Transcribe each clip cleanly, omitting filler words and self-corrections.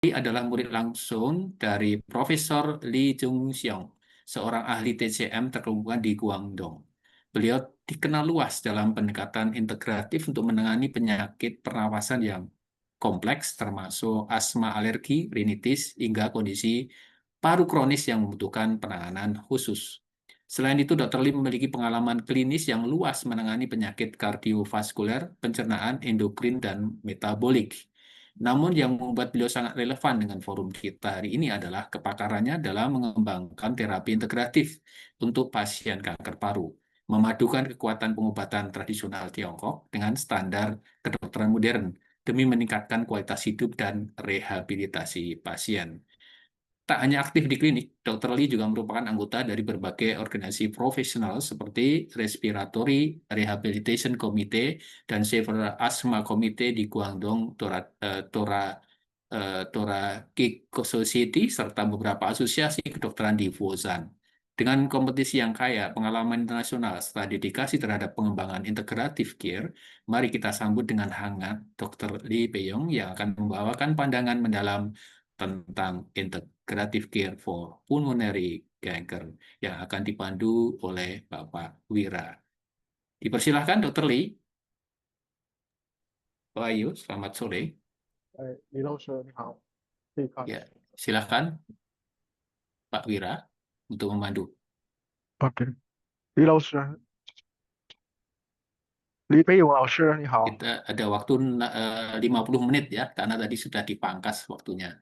adalah murid langsung dari Profesor Lee Jung Seong, seorang ahli TCM terkemuka di Guangdong. Beliau dikenal luas dalam pendekatan integratif untuk menangani penyakit pernapasan yang kompleks, termasuk asma alergi, rinitis, hingga kondisi paru kronis yang membutuhkan penanganan khusus. Selain itu, Dr. Lee memiliki pengalaman klinis yang luas menangani penyakit kardiovaskuler, pencernaan, endokrin, dan metabolik. Namun yang membuat beliau sangat relevan dengan forum kita hari ini adalah kepakarannya dalam mengembangkan terapi integratif untuk pasien kanker paru, memadukan kekuatan pengobatan tradisional Tiongkok dengan standar kedokteran modern demi meningkatkan kualitas hidup dan rehabilitasi pasien. Tak hanya aktif di klinik, Dr. Lee juga merupakan anggota dari berbagai organisasi profesional seperti Respiratory Rehabilitation Committee dan Severe Asthma Committee di Guangdong, Thoracic Society, serta beberapa asosiasi kedokteran di Fuzhou. Dengan kompetisi yang kaya, pengalaman internasional, serta dedikasi terhadap pengembangan integratif care, mari kita sambut dengan hangat Dr. Lee Peyong yang akan membawakan pandangan mendalam tentang integrative care for pulmonary cancer yang akan dipandu oleh Bapak Wira. Dipersilahkan Dr. Lee. Pak Ayu, selamat sore. 李老师你好，可以看。Ya, silahkan Pak Wira untuk memandu. OK，李老师，李培勇老师你好。Kita ada waktu 50 menit ya, karena tadi sudah dipangkas waktunya.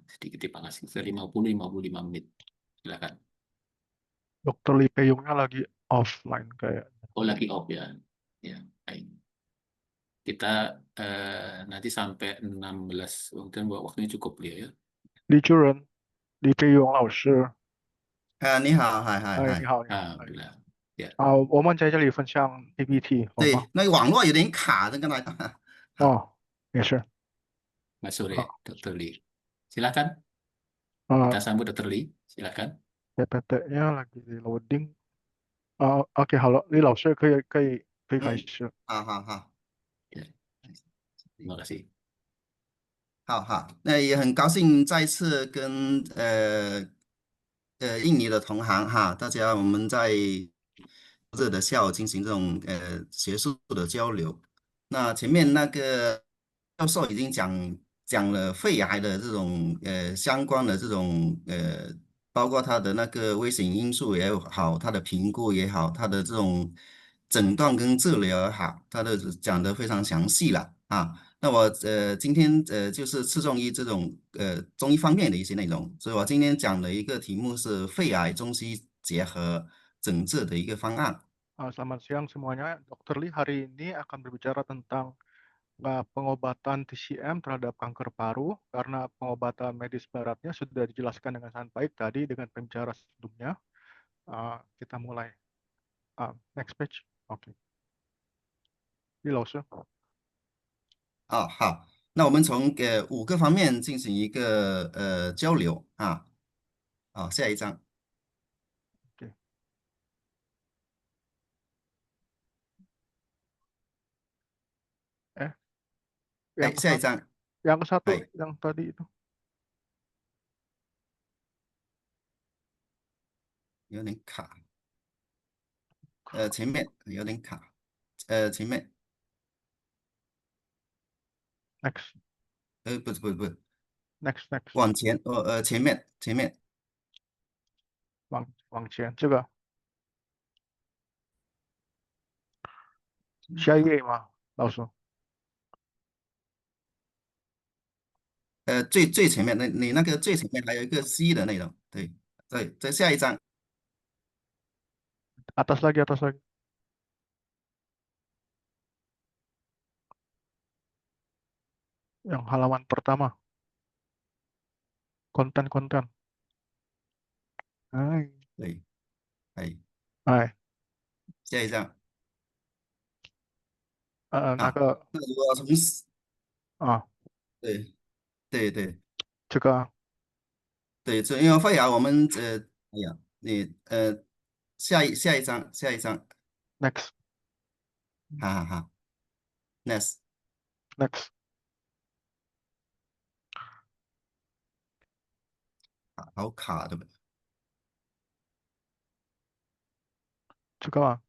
Sedikit dipangkas, 50-55 menit. Silakan. Dokter Lee Peyungnya lagi offline kayaknya. Oh, lagi off ya. Ya, baik. Kita nanti sampai 16, kemudian waktunya cukup ya. 李主任，李培勇老师，你好，嗨嗨哎，你嗨，好，你好，哎， Alhamdulillah. Ya, 好，我们在这里分享 PPT 好吗？对，那个网络有点卡，刚才好，哦，没事。 Mas Sore, 好， Dr. Lee. Silakan, 啊 kita sambut Dr. Lee. Silakan. PPT-nya lagi di loading。OK，好了，李老师可以开始。好， Ya, terima kasih. 好，那也很高兴再次跟印尼的同行哈，大家我们在这的下午进行这种学术的交流。那前面那个教授已经讲了肺癌的这种相关的这种包括它的那个危险因素也好，它的评估也好，它的这种诊断跟治疗也好，它的讲得非常详细了啊。那我今天就是侧重于这种中医方面的一些内容，所以我今天讲的一个题目是肺癌中西结合诊治的一个方案。 Selamat siang semuanya. Dokter Lee hari ini akan berbicara tentang pengobatan TCM terhadap kanker paru, karena pengobatan medis baratnya sudah dijelaskan dengan sangat baik tadi dengan pembicara sebelumnya. Kita mulai. Next page. OK。李老师。好，那我们从5个方面进行一个交流啊。好，下一章。 OK。下一章。 yang satu yang tadi itu 有点卡，前面有点卡，前面 next 不是 next 往前，前面往前这个下一页吗？老师。最前面，你那个最前面还有一个 C 的内容，对，在下一章。 atas lagi yang halaman pertama konten对，下一章。那个那如果从对，这个对，这因为肺癌我们哎呀，你下一章， next 好，next。好卡的，这个嘛，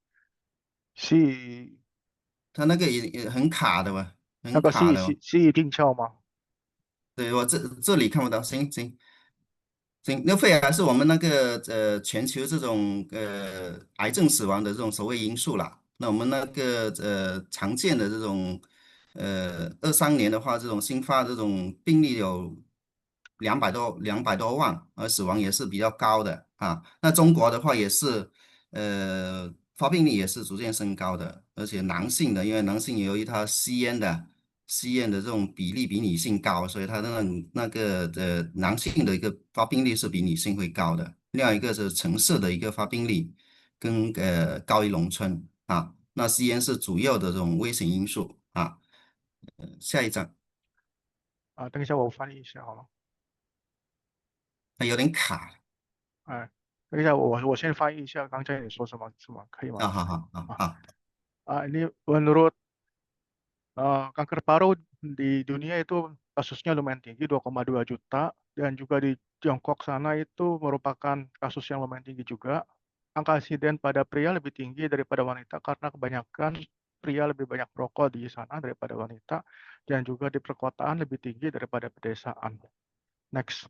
是它那个也很卡的吧，很那个卡的哦。是一定窍吗？对，我这里看不到，行行。行，那肺癌是我们那个全球这种癌症死亡的这种首位因素啦。那我们那个常见的这种23年的话，这种新发这种病例有两百多万，而死亡也是比较高的啊。那中国的话也是发病率也是逐渐升高的，而且男性的，因为男性由于他吸烟的这种比例比女性高，所以他的那个男性的一个发病率是比女性会高的。另外一个是城市的一个发病率跟高于农村啊。那吸烟是主要的这种危险因素啊。下一张，啊，等一下我翻译一下好了。它有点卡哎，等一下我先翻译一下刚才你说什么，是吗？可以吗？啊，好好好啊好。ini menurut kanker paru di dunia itu kasusnya lumayan tinggi 2,2 juta dan juga di Tiongkok sana itu merupakan kasus yang lumayan tinggi juga. Angka insiden pada pria lebih tinggi daripada wanita karena kebanyakan pria lebih banyak merokok di sana daripada wanita dan juga di perkotaan lebih tinggi daripada pedesaan. Next.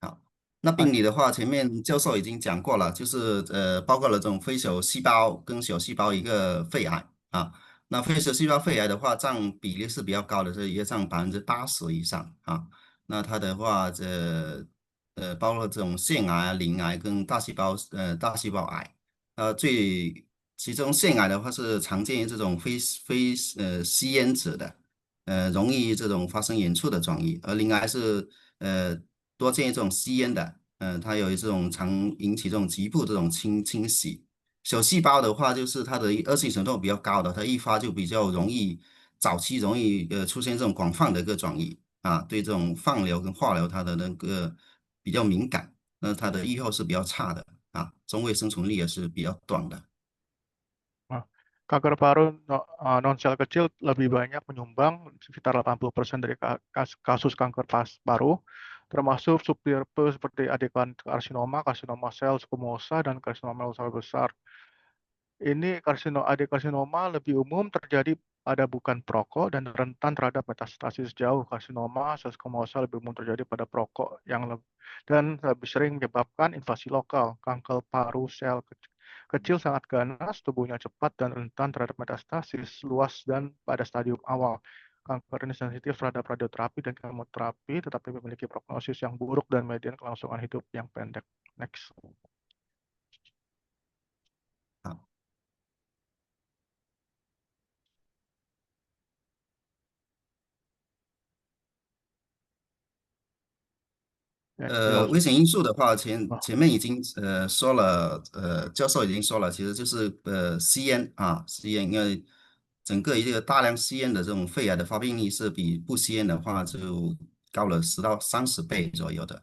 好，那哎，病理的话，前面教授已经讲过了，就是包括了这种非小细胞跟小细胞一个肺癌啊。那非小细胞肺癌的话，占比例是比较高的，是也占80%以上啊。那它的话，包括这种腺癌啊、鳞癌跟大细胞癌。其中腺癌的话是常见于这种非吸烟者的，容易这种发生眼处的转移，而鳞癌是多见于这种吸烟的，它有这种常引起这种局部这种清洗。小细胞的话，就是它的恶性程度比较高的，它一发就比较容易早期容易出现这种广泛的一个转移啊，对这种放疗跟化疗它的那个比较敏感，那它的预后是比较差的啊，中位生存率也是比较短的。Nah, kanker paru non-sel kecil lebih banyak menyumbang sekitar 80% dari kasus kanker paru, termasuk subtipe seperti adenokarsinoma, karsinoma sel squamosal, dan karsinoma sel besar. Ini adenokarsinoma lebih umum terjadi pada bukan perokok dan rentan terhadap metastasis jauh. Karsinoma squamosal lebih umum terjadi pada perokok dan lebih sering menyebabkan invasi lokal. Kanker paru sel kecil sangat ganas, tubuhnya cepat dan rentan terhadap metastasis luas dan pada stadium awal. Kanker ini sensitif terhadap radioterapi dan kemoterapi, tetapi memiliki prognosis yang buruk dan median kelangsungan hidup yang pendek. Next. 好。Ya, ya, 危险因素的话，前啊前面已经说了，教授已经说了，其实就是吸烟啊，吸烟，因为整个一个大量吸烟的这种肺癌的发病率是比不吸烟的话就高了10到30倍左右的，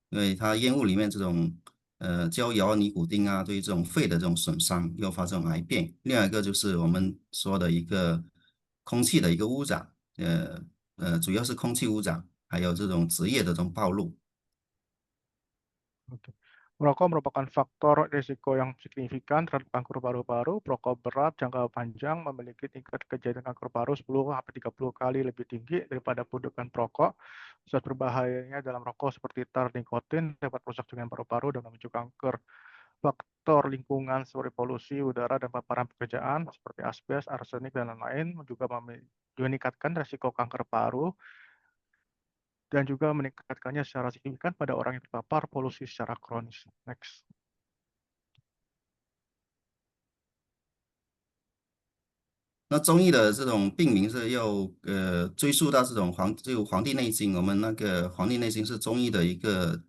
因为它烟雾里面这种焦油啊、尼古丁啊，对于这种肺的这种损伤，诱发这种癌变。另外一个就是我们说的一个空气的一个污染，主要是空气污染，还有这种职业的这种暴露。Oke. Merokok merupakan faktor risiko yang signifikan terhadap kanker paru-paru. Perokok berat jangka panjang memiliki tingkat kejadian kanker paru 10-30 kali lebih tinggi daripada bukan perokok. Zat berbahayanya dalam rokok seperti tar nikotin dapat merusak jaringan paru-paru dan memicu kanker. Faktor lingkungan seperti polusi udara dan paparan pekerjaan seperti asbes, arsenik, dan lain-lain juga meningkatkan risiko kanker paru dan juga meningkatkannya secara signifikan pada orang yang terpapar polusi secara kronis. Next. 那中医的这种病名是要追溯到这种黄帝内经》，我们那个《黄帝内经》是中医的一个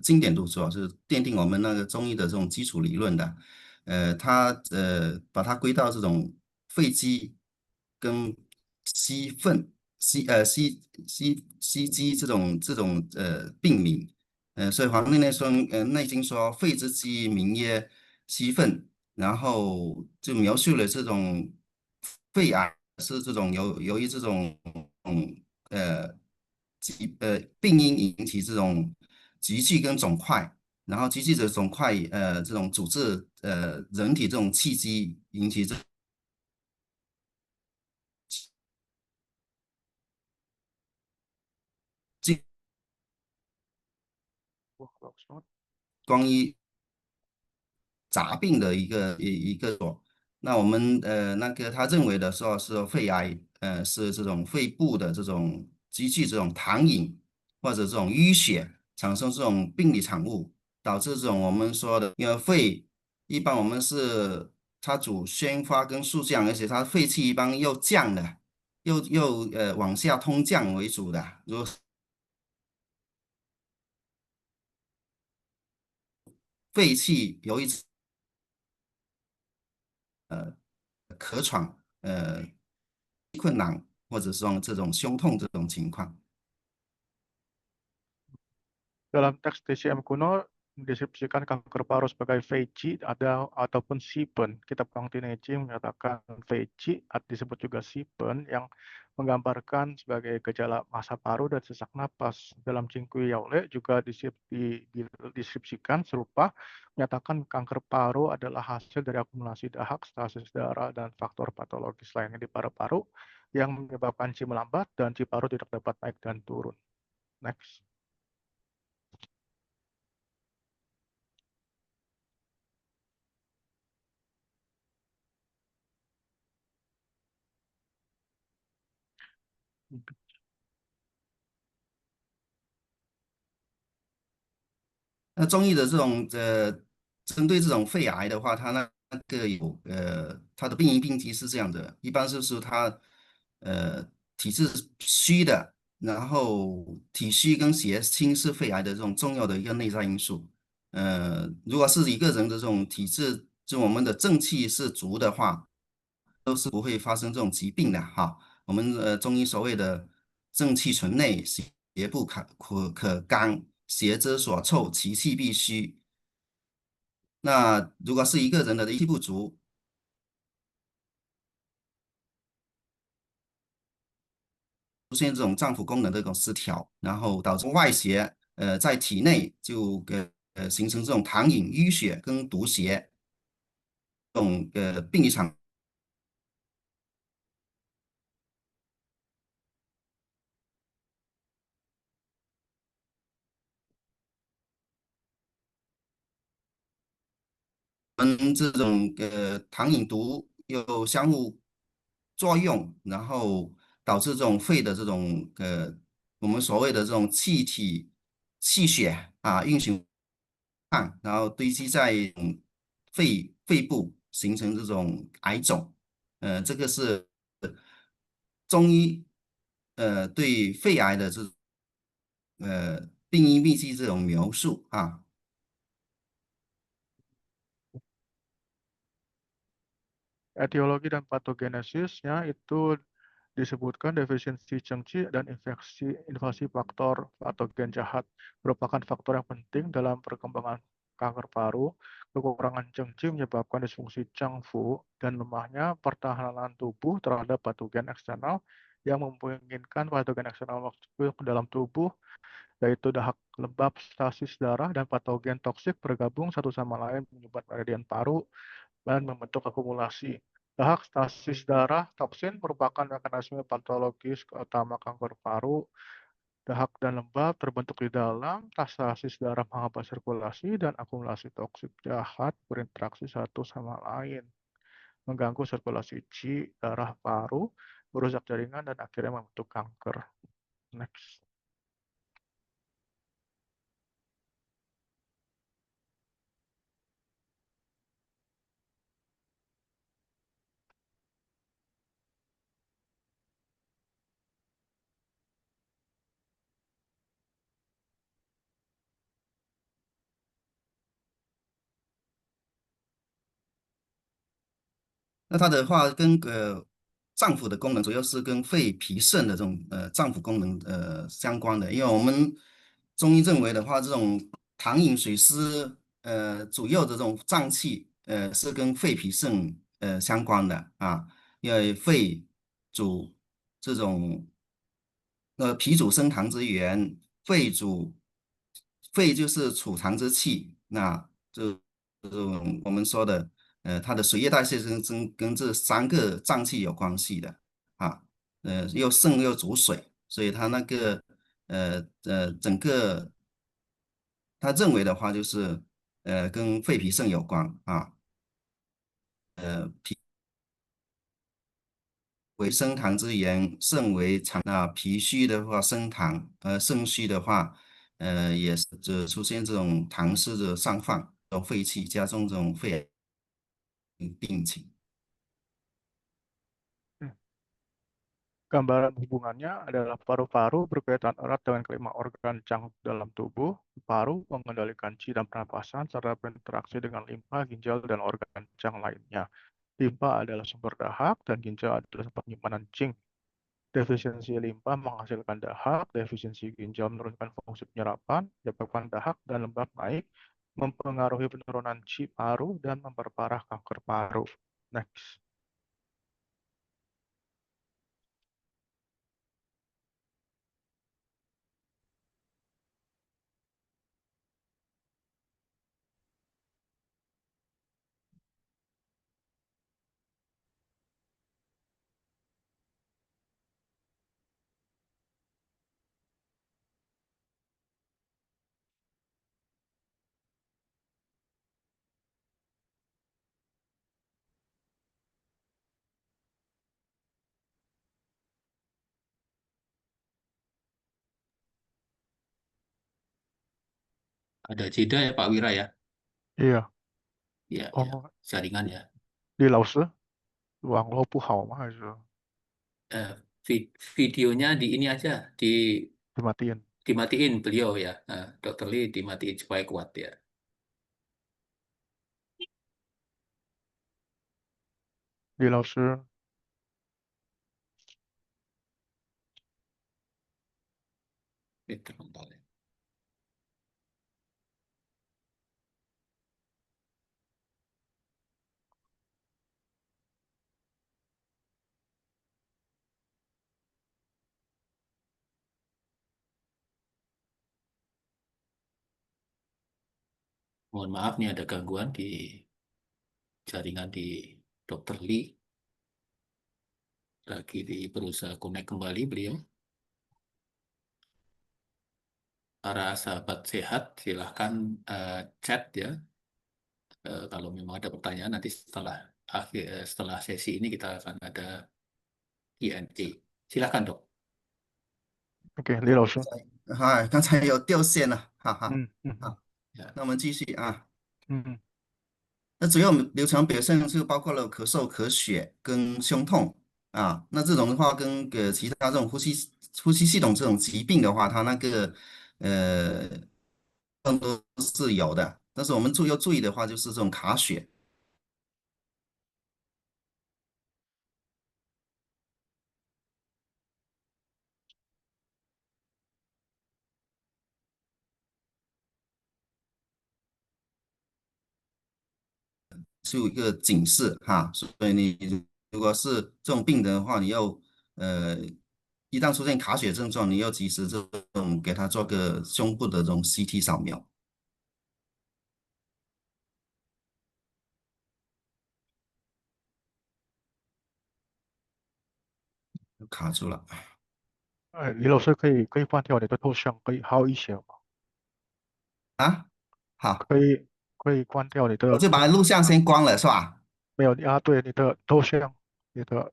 经典著作，是奠定我们那个中医的这种基础理论的。它把它归到这种肺积跟息愤、息积这种病名。所以《黄帝内经》说肺之积名曰息愤。然后就描述了这种肺癌是这种由于这种呃病因引起这种积聚跟肿块，然后积聚的肿块这种组织人体这种气机引起这。Wah, bagus banget. 关于杂病的一个所。那我们那个他认为的说是肺癌，是这种肺部的这种积聚这种糖瘾或者这种淤血产生这种病理产物，导致这种我们说的，因为肺一般我们是它主宣发跟速降，而且它肺气一般又降的，又往下通降为主的。如果肺气由于咳喘，困难，或者说这种胸痛这种情况。Dalam teks TCM kuno mendeskripsikan kanker paru sebagai Veichi ataupun Sieben. Kitab Kang Tineji menyatakan Veichi disebut juga Sieben yang menggambarkan sebagai gejala masa paru dan sesak napas. Dalam Cingkui Yaole juga deskripsikan serupa, menyatakan kanker paru adalah hasil dari akumulasi dahak, stasis darah, dan faktor patologis lainnya di paru-paru yang menyebabkan Qi melambat dan Qi paru tidak dapat naik dan turun. Next. 那中医的这种针对这种肺癌的话，它那个有它的病因病机是这样的，一般就是它呃体质虚的，然后体虚跟血清是肺癌的这种重要的一个内在因素。如果是一个人的这种体质，就我们的正气是足的话，都是不会发生这种疾病的哈。我们中医所谓的正气存内，邪不可干，邪之所凑，其气必虚。那如果是一个人的气不足，出现这种脏腑功能的一种失调，然后导致外邪在体内就形成这种糖瘾、淤血跟毒邪这种病理场。们这种糖瘾毒又相互作用，然后导致这种肺的这种我们所谓的这种气体气血啊运行慢，然后堆积在肺部形成这种癌肿。这个是中医对肺癌的病因病机这种描述啊。Etiologi dan patogenesisnya itu disebutkan defisiensi cengci dan invasi faktor patogen jahat merupakan faktor yang penting dalam perkembangan kanker paru. Kekurangan cengci menyebabkan disfungsi cangfu dan lemahnya pertahanan tubuh terhadap patogen eksternal yang memungkinkan patogen eksternal masuk ke dalam tubuh, yaitu dahak lembab, stasis darah, dan patogen toksik bergabung satu sama lain menyebabkan radian paru dan membentuk akumulasi. Dahak stasis darah toksin merupakan mekanisme patologis utama kanker paru. Dahak dan lembab terbentuk di dalam, stasis darah menghambat sirkulasi, dan akumulasi toksik jahat berinteraksi satu sama lain, mengganggu sirkulasi Qi, darah paru, merusak jaringan, dan akhirnya membentuk kanker. Next. 那它的话跟脏腑的功能主要是跟肺、脾、肾的这种脏腑功能相关的，因为我们中医认为的话，这种糖饮水湿主要的这种脏器是跟肺脾肾相关的啊，因为肺主这种脾主升糖之源，肺就是储藏之器，那这种我们说的它的水液代谢跟这三个脏器有关系的啊，又肾又主水，所以它那个整个他认为的话就是跟肺脾肾有关啊。为升糖之源，肾为藏啊，脾虚的话升糖，肾虚的话，也是出现这种糖湿的上泛，这种肺气加重这种肺癌病情。Gambaran hubungannya adalah paru-paru berkaitan erat dengan kelima organ cangkok dalam tubuh. Paru mengendalikan qi dan pernapasan serta berinteraksi dengan limpa, ginjal, dan organ cangkok lainnya. Limpa adalah sumber dahak dan ginjal adalah tempat penyimpanan zinc. Defisiensi limpa menghasilkan dahak, defisiensi ginjal menurunkan fungsi penyerapan, menyebabkan dahak dan lembab naik, mempengaruhi penurunan qi paru, dan memperparah kanker paru. Next. Ada jeda ya Pak Wira ya? Iya. Ya, ya. 哦，Jaringan ya. 李老师，网络不好吗？还是 Eh, videonya di ini aja, dimatiin? dimatiin beliau ya. Dokter Lee dimatiin supaya kuat ya. 李老师， Itu bentar ya. Mohon maaf nih ada gangguan di jaringan di Dokter Lee. Lagi berusaha connect kembali beliau. Para sahabat sehat silahkan chat ya. Kalau memang ada pertanyaan nanti setelah sesi ini kita akan ada Q&A. Silahkan dok. OK，李老师，嗨，刚才有掉线了，哈哈。嗯嗯嗯好，Ya. 那我们继续啊。嗯那主要流传表现就包括了咳嗽、咳血跟胸痛啊。那这种的话，跟其他这种呼吸系统这种疾病的话，它那个呃都是有的。但是我们要注意的话，就是这种卡血是有一个警示哈。所以你如果是这种病人的话，你要一旦出现卡血症状，你要及时这种给他做个胸部的这种 CT 扫描。卡住了哎，李老师可以关掉你的头像，可以好一些吗？啊。好。可以关掉你的我就把录像先关了，是吧？没有啊？对，你的头像，你的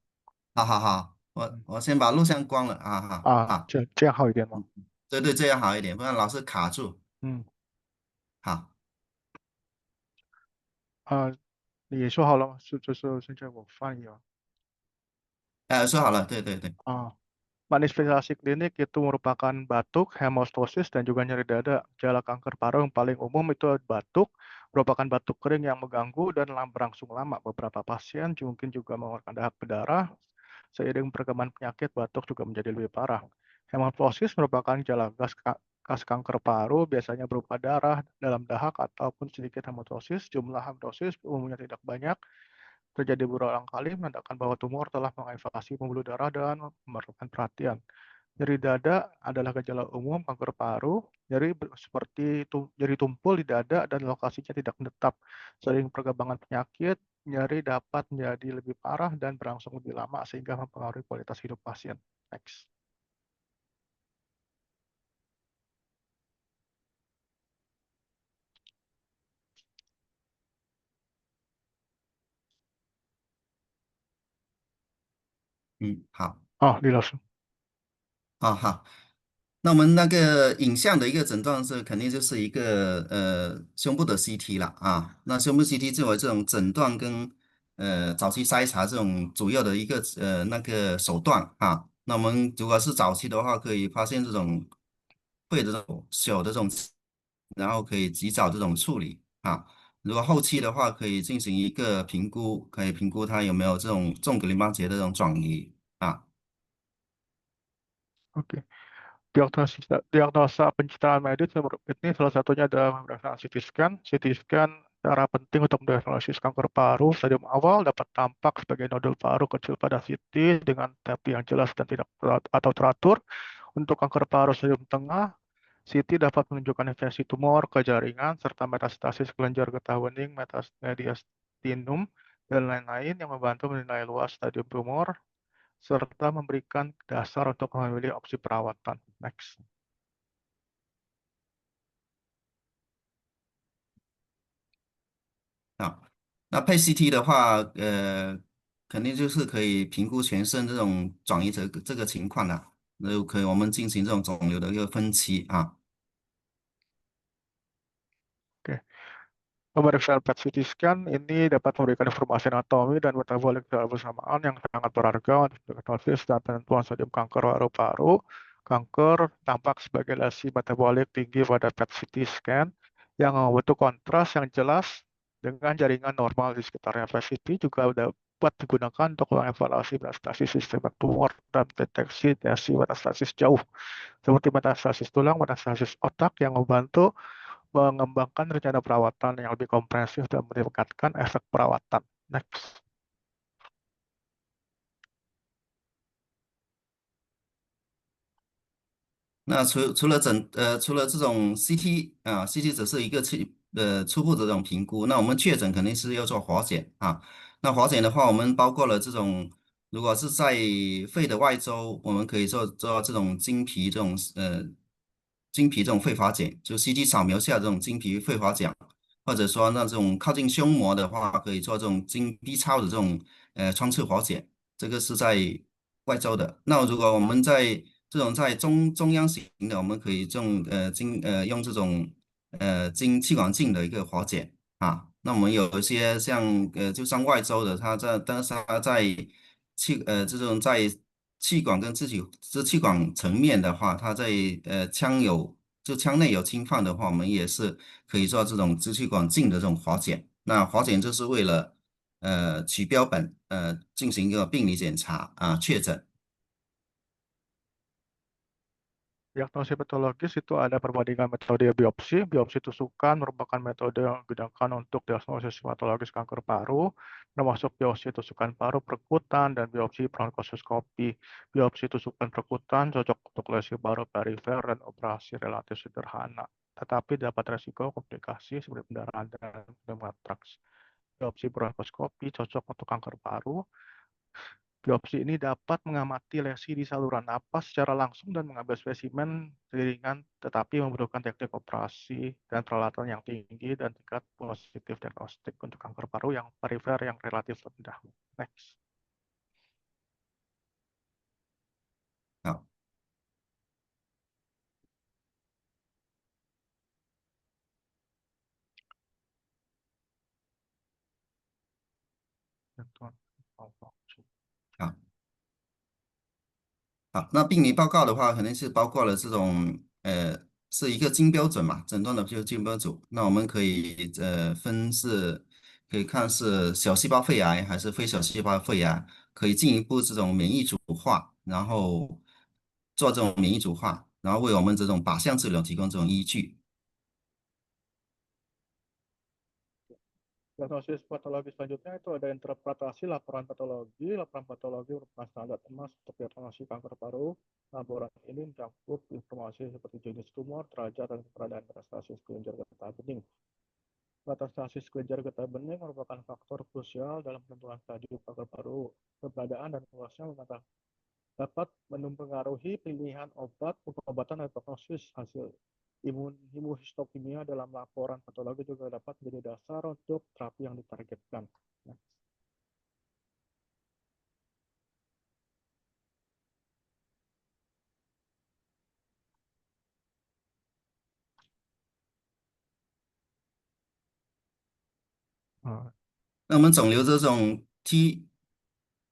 好好好，我嗯我先把录像关了啊，好啊，好，这样好一点吗？嗯，对对，这样好一点，不然老是卡住。嗯好，啊，你说好了吗？就是现在我翻译了说好了，对对对，啊。Manifestasi klinik itu merupakan batuk, hemostosis, dan juga nyeri dada. Gejala kanker paru yang paling umum itu batuk, merupakan batuk kering yang mengganggu dan berlangsung lama. Beberapa pasien mungkin juga mengeluarkan dahak berdarah. Seiring perkembangan penyakit, batuk juga menjadi lebih parah. Hematosis merupakan gejala gas bekas kanker paru biasanya berupa darah dalam dahak ataupun sedikit hematosis. Jumlah hematosis umumnya tidak banyak, terjadi berulang kali, menandakan bahwa tumor telah menginvasi pembuluh darah dan memerlukan perhatian. Nyeri dada adalah gejala umum kanker paru. Seperti nyeri tumpul di dada dan lokasinya tidak menetap. Sering perkembangan penyakit, nyeri dapat menjadi lebih parah dan berlangsung lebih lama sehingga mempengaruhi kualitas hidup pasien. Next.好，哦，李老师。好。那我们那个影像的一个诊断是肯定就是一个胸部的 CT 了啊。那胸部 CT 作为这种诊断跟早期筛查这种主要的一个那个手段啊。那我们如果是早期的话，可以发现这种会的这种小的这种，然后可以及早这种处理啊。如果后期的话，可以进行一个评估，可以评估它有没有这种纵隔淋巴结的这种转移啊。Oke. Diagnosa pencitraan medis ini salah satunya adalah pemeriksaan CT scan. CT scan cara penting untuk mendiagnosis kanker paru stadium awal dapat tampak sebagai nodul paru kecil pada CT dengan tapi yang jelas dan tidak atau teratur. Untuk kanker paru stadium tengah, CT dapat menunjukkan infeksi tumor ke jaringan serta metastasis kelenjar getah bening, mediastinum, dan lain-lain yang membantu menilai luas stadium tumor serta memberikan dasar untuk memilih opsi perawatan. Next. 啊，那配 CT 的话，肯定就是可以评估全身这种转移这个情况的，那就可以我们进行这种肿瘤的一个分期啊。Oke. Pemeriksaan PET CT scan ini dapat memberikan informasi anatomi dan metabolik secara bersamaan yang sangat berharga untuk diagnosis dan penentuan stadium kanker paru-paru. Kanker tampak sebagai lesi metabolik tinggi pada PET CT scan yang membentuk kontras yang jelas dengan jaringan normal di sekitarnya. PET CT juga dapat digunakan untuk mengevaluasi metastasis sistem tumor dan deteksi metastasis jauh, seperti metastasis tulang, metastasis otak yang membantu mengembangkan rencana perawatan yang lebih komprehensif dan meningkatkan efek perawatan. Next. 那除了这种 CT 啊，CT 只是一个初步的这种评估，那我们确诊肯定是要做活检啊。那活检的话，我们包括了这种，如果是在肺的外周，我们可以做这种经皮这种肺活检，就 CT 扫描下这种经皮肺活检，或者说那种靠近胸膜的话，可以做这种经 B 超的这种穿刺活检，这个是在外周的。那如果我们在中央型的，我们可以用这种经气管镜的一个活检啊。那我们有一些像就像外周的，但是它在这种在气管跟支气管层面的话，它在腔内有侵犯的话，我们也是可以做这种支气管镜的这种活检。那活检就是为了取标本进行一个病理检查啊确诊。Diagnosis patologis itu ada perbandingan metode biopsi. Biopsi tusukan merupakan metode yang digunakan untuk diagnosis patologis kanker paru, termasuk biopsi tusukan paru perkutan dan biopsi bronkoskopi. Biopsi tusukan perkutan cocok untuk lesi paru perifer dan operasi relatif sederhana, tetapi dapat resiko komplikasi seperti pendarahan dan pneumotraks. Biopsi bronkoskopi cocok untuk kanker paru. Biopsi ini dapat mengamati lesi di saluran napas secara langsung dan mengambil spesimen ringan, tetapi membutuhkan teknik operasi dan peralatan yang tinggi dan tingkat positif diagnostik untuk kanker paru yang perifer yang relatif rendah. Next. 好。好。好，那病理报告的话，肯定是包括了这种是一个金标准嘛，诊断的就是金标准。那我们可以可以看是小细胞肺癌还是非小细胞肺癌，可以进一步这种免疫组化，然后做这种免疫组化，然后为我们这种靶向治疗提供这种依据。Diagnosis patologi selanjutnya itu ada interpretasi laporan patologi. Laporan patologi merupakan standar emas untuk diagnosis kanker paru. Laporan ini mencakup informasi seperti jenis tumor, derajat, dan keberadaan metastasis kelenjar getah bening. Metastasis kelenjar getah bening merupakan faktor krusial dalam penentuan stadium kanker paru. Keberadaan dan luasnya dapat mempengaruhi pilihan obat, pengobatan, dan prognosis hasil imunohistokimia dalam laporan patologi juga dapat menjadi dasar untuk terapi yang ditargetkan. Nah,那我们肿瘤这种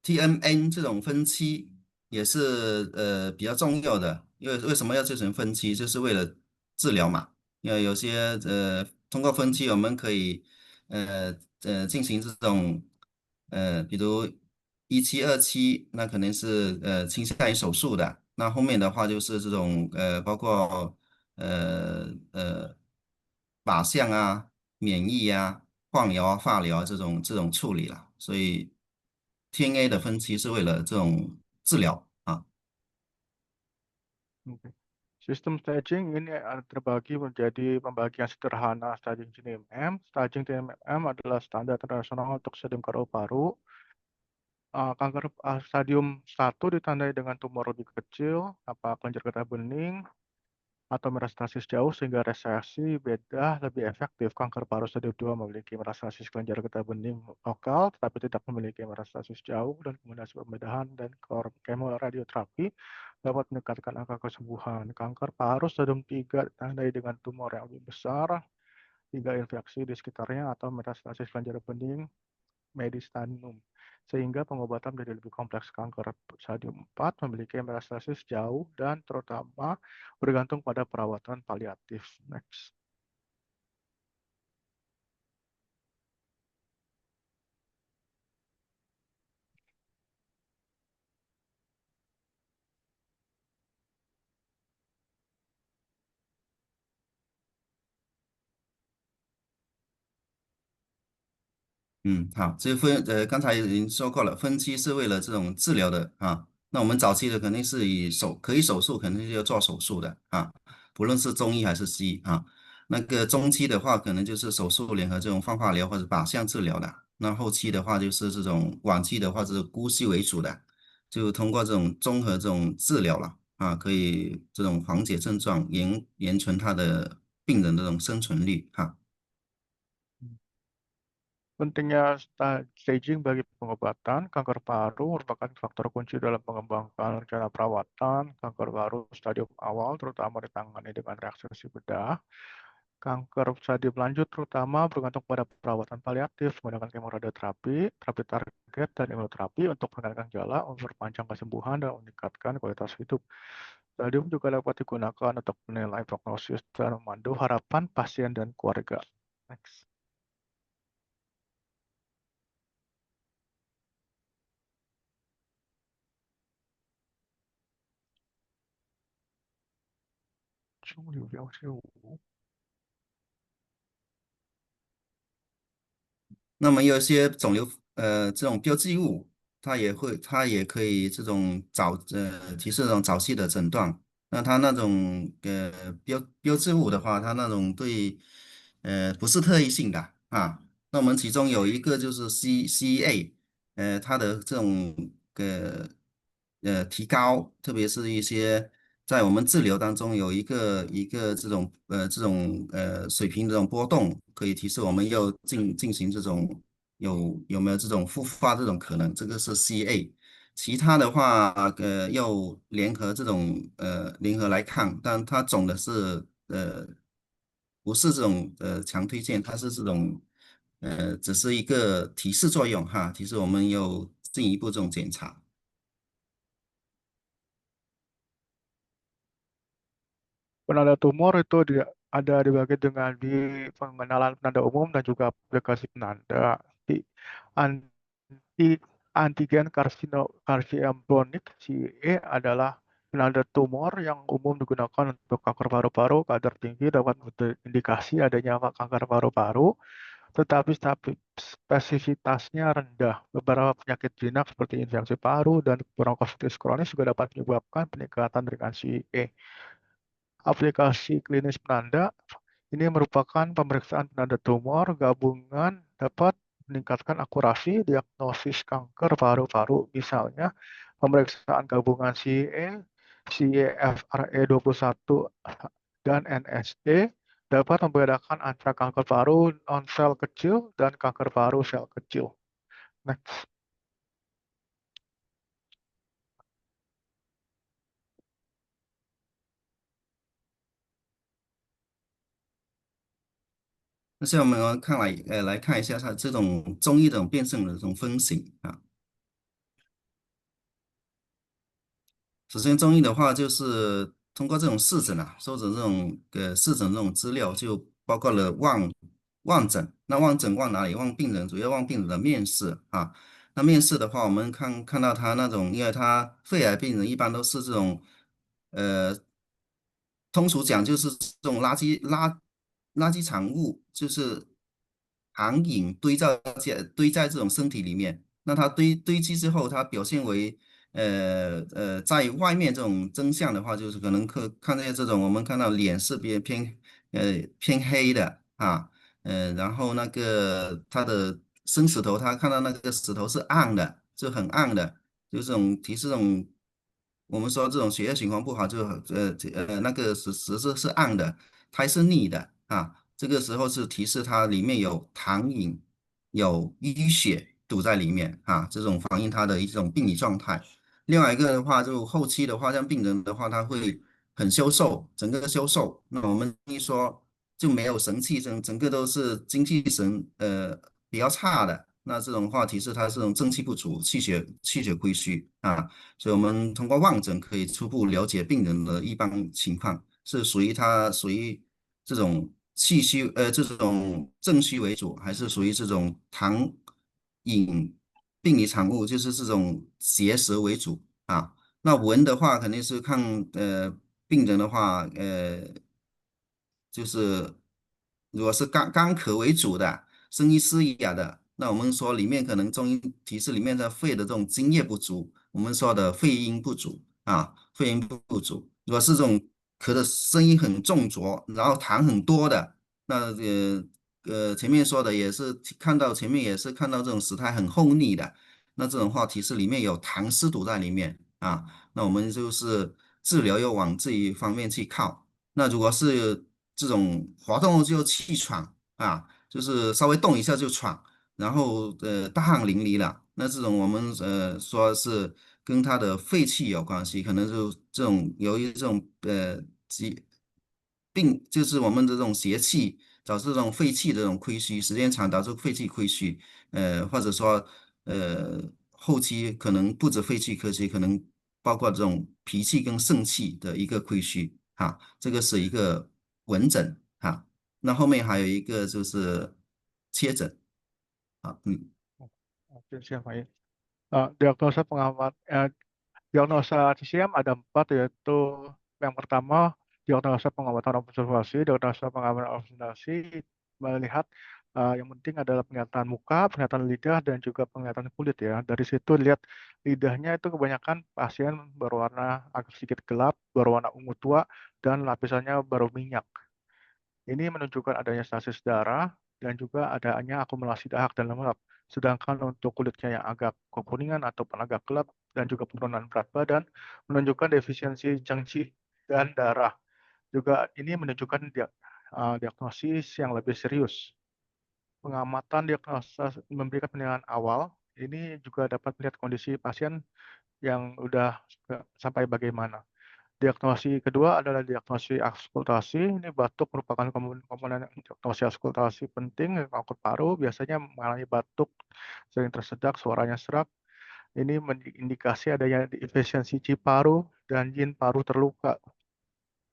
TMN 这种分期也是比较重要的，因为为什么要进行分期，就是为了治疗嘛。因为有些通过分期我们可以进行这种比如1期、2期，那可能是倾向于手术的。那后面的话就是这种包括靶向啊、免疫啊、放疗啊、化疗啊这种处理了。所以 TNA 的分期是为了这种治疗啊。oke. Sistem staging ini terbagi menjadi pembagian sederhana staging TMM. Staging TMM adalah standar internasional untuk stadium paru-paru. Kanker stadium 1 ditandai dengan tumor lebih kecil, kelenjar getah bening, atau metastasis jauh sehingga resesi beda lebih efektif. Kanker paru stadium 2 memiliki metastasis kelenjar getah bening lokal, tetapi tidak memiliki metastasis jauh, dan kombinasi pembedahan dan kemoradioterapi dapat meningkatkan angka kesembuhan. Kanker paru stadium 3 ditandai dengan tumor yang lebih besar, hingga infeksi di sekitarnya, atau metastasis kelenjar bening mediastinum, sehingga pengobatan menjadi lebih kompleks. Kanker stadium 4 memiliki metastasis jauh dan terutama bergantung pada perawatan paliatif. Next.好，刚才已经说过了，分期是为了这种治疗的啊。那我们早期的肯定是可以手术，肯定是要做手术的啊，不论是中医还是西医啊。那个中期的话，可能就是手术联合这种放化疗或者靶向治疗的。那后期的话，就是这种晚期的话是姑息为主的，就通过这种综合这种治疗了啊，可以这种缓解症状，延存他的病人的这种生存率哈。Pentingnya staging bagi pengobatan kanker paru merupakan faktor kunci dalam mengembangkan rencana perawatan. Kanker paru stadium awal terutama ditangani dengan reaksi bedah. Kanker stadium lanjut terutama bergantung pada perawatan paliatif menggunakan kemoradioterapi, terapi target, dan imunoterapi untuk meningkatkan gejala, memperpanjang kesembuhan, dan meningkatkan kualitas hidup. Stadium juga dapat digunakan untuk menilai prognosis dan memandu harapan pasien dan keluarga. Next.那么有一些肿瘤这种标记物，它也可以这种提示这种早期的诊断。那它那种标志物的话，它那种对不是特异性的啊。那我们其中有一个就是 CEA，它的这种提高，特别是一些在我们治疗当中有一个这种水平这种波动，可以提示我们要进行这种有没有这种复发这种可能，这个是 CA。其他的话，要联合来看，但它总的是不是这种强推荐，它是这种只是一个提示作用哈，提示我们有进一步这种检查。Penanda tumor itu ada dibagi dengan di pengenalan penanda umum dan juga aplikasi penanda. Di anti antigen karsinomatonik CEA adalah Penanda tumor yang umum digunakan untuk kanker paru-paru kadar tinggi dapat indikasi adanya kanker paru-paru, tetapi spesifitasnya rendah. Beberapa penyakit jinak seperti infeksi paru dan bronkiolitis kronis juga dapat menyebabkan peningkatan ringan CE. Aplikasi klinis penanda ini merupakan pemeriksaan penanda tumor gabungan dapat meningkatkan akurasi diagnosis kanker paru-paru. Misalnya, pemeriksaan gabungan CE, CEFRE21, dan NSE dapat membedakan antara kanker paru non-sel kecil dan kanker paru sel kecil. Next. 那现在我们来看一下它这种中医的这种辨证的这种分型啊。首先，中医的话就是通过这种视诊啊，收集这种视诊这种资料，就包括了望诊。那望诊望哪里？望病人，主要望病人的面试啊。那面试的话，我们看到他那种，因为他肺癌病人一般都是这种，呃，通俗讲就是这种垃圾产物，就是糖瘾堆在这种身体里面。那它堆积之后，它表现为在外面这种真相的话，就是可能看见这种，我们看到脸是偏黑的啊，然后那个他的生石头，他看到那个石头是暗的，就很暗的，就这种提示这种，我们说这种血液循环不好，就那个石是暗的，苔是腻的啊，这个时候是提示它里面有糖瘾，有淤血堵在里面啊，这种反映它的一种病理状态。另外一个的话，就后期的话，像病人的话，他会很消瘦，整个消瘦。那我们一说就没有神气，整个都是精气神比较差的。那这种话题是他这种正气不足，气血亏虚啊。所以我们通过望诊可以初步了解病人的一般情况，是属于这种气虚这种正虚为主，还是属于这种糖瘾病理产物，就是这种结石为主啊。那闻的话，肯定是看病人的话，就是如果是干咳为主的，声音嘶哑的，那我们说里面可能中医提示里面的肺的这种津液不足，我们说的肺阴不足啊，肺阴不足。如果是这种咳的声音很重浊，然后痰很多的，那前面说的也是前面也是看到这种舌苔很厚腻的，那这种话提示里面有痰湿堵在里面啊，那我们就是治疗要往这一方面去靠。那如果是这种滑动就气喘啊，就是稍微动一下就喘，然后大汗淋漓了，那这种我们说是跟他的肺气有关系，可能就这种由于这种病，就是我们的这种邪气导致这种肺气的这种亏虚，时间长导致肺气亏虚，或者说后期可能不止肺气亏虚，可能包括这种脾气跟肾气的一个亏虚哈，这个是一个闻诊哈。那后面还有一个就是切诊啊，Oke, siap, Pak. Diagnosa diagnosa TCM ada 4, yaitu yang pertama diagnosa pengobatan observasi. Diagnosa pengobatan observasi melihat yang penting adalah penglihatan muka, penglihatan lidah, dan juga penglihatan kulit ya. Dari situ lihat lidahnya itu kebanyakan pasien berwarna agak sedikit gelap, berwarna ungu tua, dan lapisannya baru minyak. Ini menunjukkan adanya stasis darah dan juga adanya akumulasi dahak dan lemak. Sedangkan untuk kulitnya yang agak kekuningan ataupun agak gelap dan juga penurunan berat badan menunjukkan defisiensi cangci dan darah. Juga ini menunjukkan diagnosis yang lebih serius. Pengamatan diagnosa memberikan penilaian awal. Ini juga dapat melihat kondisi pasien yang udah sampai bagaimana. Diagnosi kedua adalah diagnosi auskultasi. Ini batuk merupakan komponen diagnosi auskultasi penting. Kanker paru biasanya mengalami batuk, sering tersedak, suaranya serak. Ini mengindikasi adanya defisiensi paru dan jin paru terluka.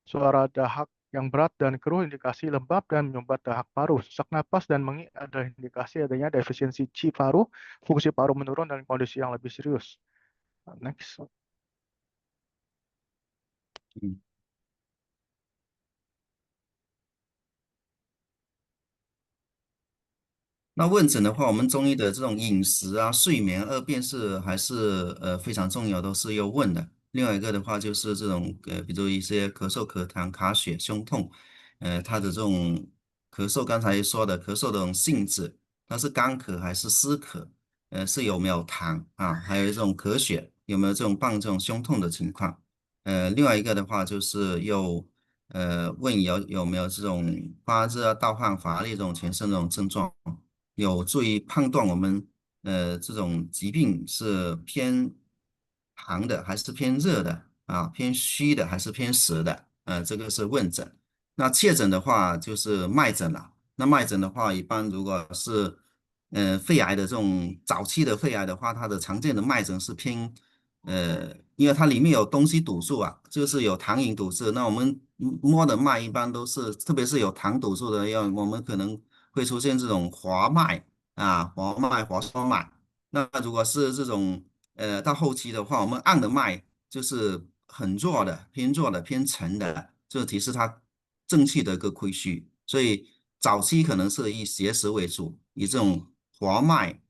Suara dahak yang berat dan keruh indikasi lembab dan menyumbat dahak paru. Sesak napas dan mengi adalah indikasi adanya defisiensi paru, fungsi paru menurun dan kondisi yang lebih serius. Next. 嗯。那问诊的话，我们中医的这种饮食啊、睡眠二便是还是非常重要，都是要问的。另外一个的话就是这种比如一些咳嗽、咳痰、卡血、胸痛，它的这种咳嗽，刚才说的咳嗽的这种性质，它是干咳还是湿咳？是有没有痰啊？还有这种咳血有没有这种伴这种胸痛的情况？另外一个的话就是问有没有这种发热啊、盗汗、乏力这种全身这种症状。有助于判断我们这种疾病是偏寒的还是偏热的啊，偏虚的还是偏实的，这个是问诊。那切诊的话就是脉诊了。那脉诊的话，一般如果是肺癌的这种早期的肺癌的话，它的常见的脉诊是偏因为它里面有东西堵住啊，就是有糖瘾堵住。那我们摸的脉一般都是，特别是有糖堵住的，我们可能会出现这种滑脉啊，滑脉、滑栓脉。那如果是这种到后期的话，我们按的脉就是很弱的、偏弱的、偏沉的，这提示它正气的一个亏虚。所以早期可能是以邪实为主，以这种滑脉、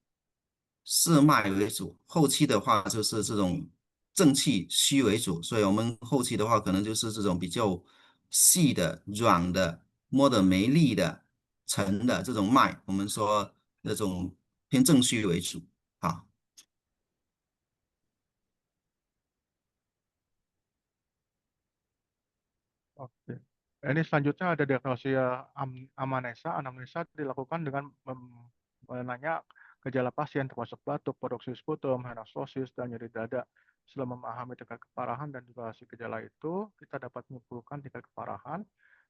四脉为主；后期的话就是这种正气虚为主。所以我们后期的话，可能就是这种比较细的、软的、摸的没力的、沉的这种脉，我们说那种偏正虚为主。好。Oke. Ini selanjutnya ada diagnosia anamnesa dilakukan dengan menanya gejala pasien termasuk batuk, paroxysputum, henostosis, dan nyeri dada. Setelah memahami tingkat keparahan dan juga si gejala itu, kita dapat menyimpulkan tingkat keparahan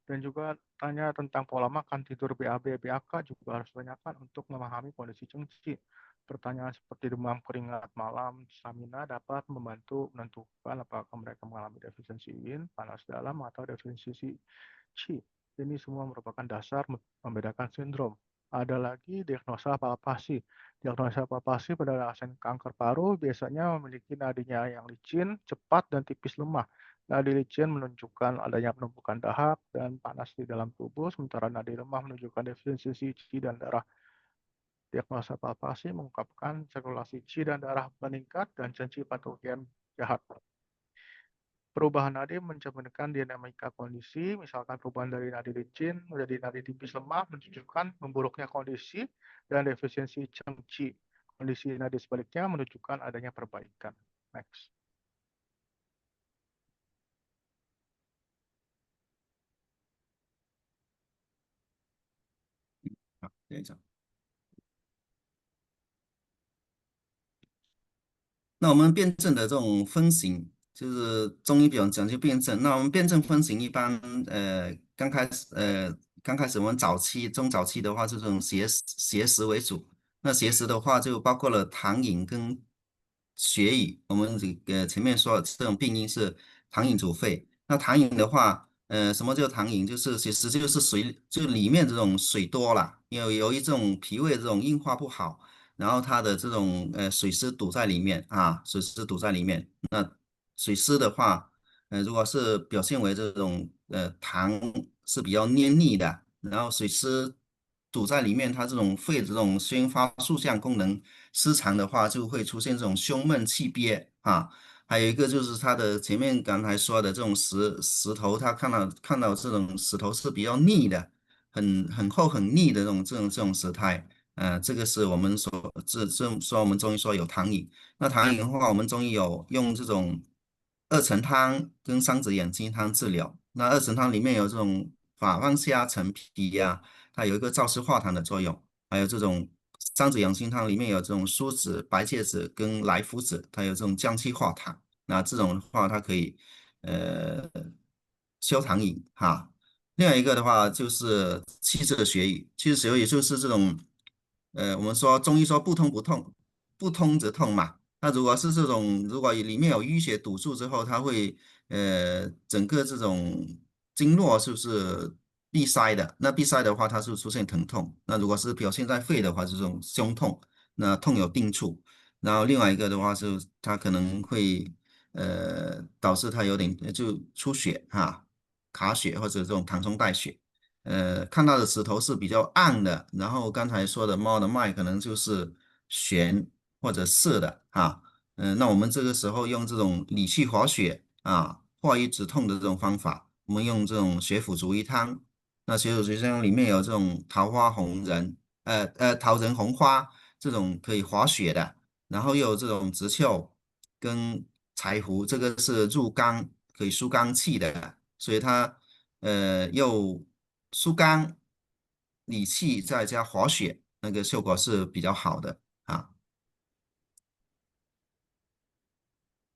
dan juga tanya tentang pola makan, tidur, BAB, BAK juga harus ditanyakan untuk memahami kondisi cengci. Pertanyaan seperti demam keringat malam, stamina dapat membantu menentukan apakah mereka mengalami defisiensi yin, panas dalam, atau defisiensi qi. Ini semua merupakan dasar membedakan sindrom. Ada lagi diagnosa palpasi. Diagnosa palpasi pada pasien kanker paru biasanya memiliki nadinya yang licin, cepat, dan tipis lemah. Nadi licin menunjukkan adanya penumpukan dahak dan panas di dalam tubuh, sementara nadi lemah menunjukkan defisiensi qi dan darah. Diagnosa palpasi mengungkapkan sirkulasi qi dan darah meningkat dan janji patogen jahat. Perubahan nadi mencerminkan dinamika kondisi, misalkan perubahan dari nadi licin menjadi nadi tipis lemah menunjukkan memburuknya kondisi dan defisiensi cengci. Kondisi nadi sebaliknya menunjukkan adanya perbaikan. Next. 好，这一张。那我们辩证的这种分型，就是中医比较讲究辩证。那我们辩证分型一般，刚开始我们中早期的话，这种邪实为主。那邪实的话，就包括了糖饮跟血瘀。我们前面说这种病因是糖饮主肺。那糖饮的话，什么叫糖饮？就是其实就是水，就里面这种水多了，因为由于这种脾胃这种运化不好。然后它的这种水湿堵在里面啊，水湿堵在里面。那水湿的话，如果是表现为这种痰是比较黏腻的，然后水湿堵在里面，它这种肺的这种宣发速项功能失常的话，就会出现这种胸闷气憋啊。还有一个就是它的前面刚才说的这种石头，他看到这种石头是比较腻的，很厚很腻的这种石苔。这个是我们说我们中医说有糖饮。那糖饮的话，我们中医有用这种二陈汤跟桑子养心汤治疗。那二陈汤里面有这种法方虾、陈皮呀、它有一个燥湿化痰的作用。还有这种桑子养心汤里面有这种苏子、白芥子跟莱菔子，它有这种降气化痰。那这种的话，它可以呃消糖饮哈。另外一个的话就是气滞血瘀，气滞血瘀就是这种，我们说中医说不通不痛，不通则痛嘛。那如果是这种，如果里面有淤血堵住之后，它会整个这种经络是不是闭塞的？那闭塞的话，它是出现疼痛。那如果是表现在肺的话，是这种胸痛，那痛有定处。然后另外一个的话是它可能会导致它有点就出血哈、卡血或者这种溏中带血。看到的石头是比较暗的，然后刚才说的猫的脉可能就是悬或者涩的啊。那我们这个时候用这种理气活血啊、化瘀止痛的这种方法，我们用这种血府逐瘀汤。那血府逐瘀汤里面有这种桃花红仁，桃仁红花这种可以活血的，然后又有这种直窍跟柴胡，这个是入肝可以疏肝气的，所以它又疏肝理气，再加活血，那个效果是比较好的啊。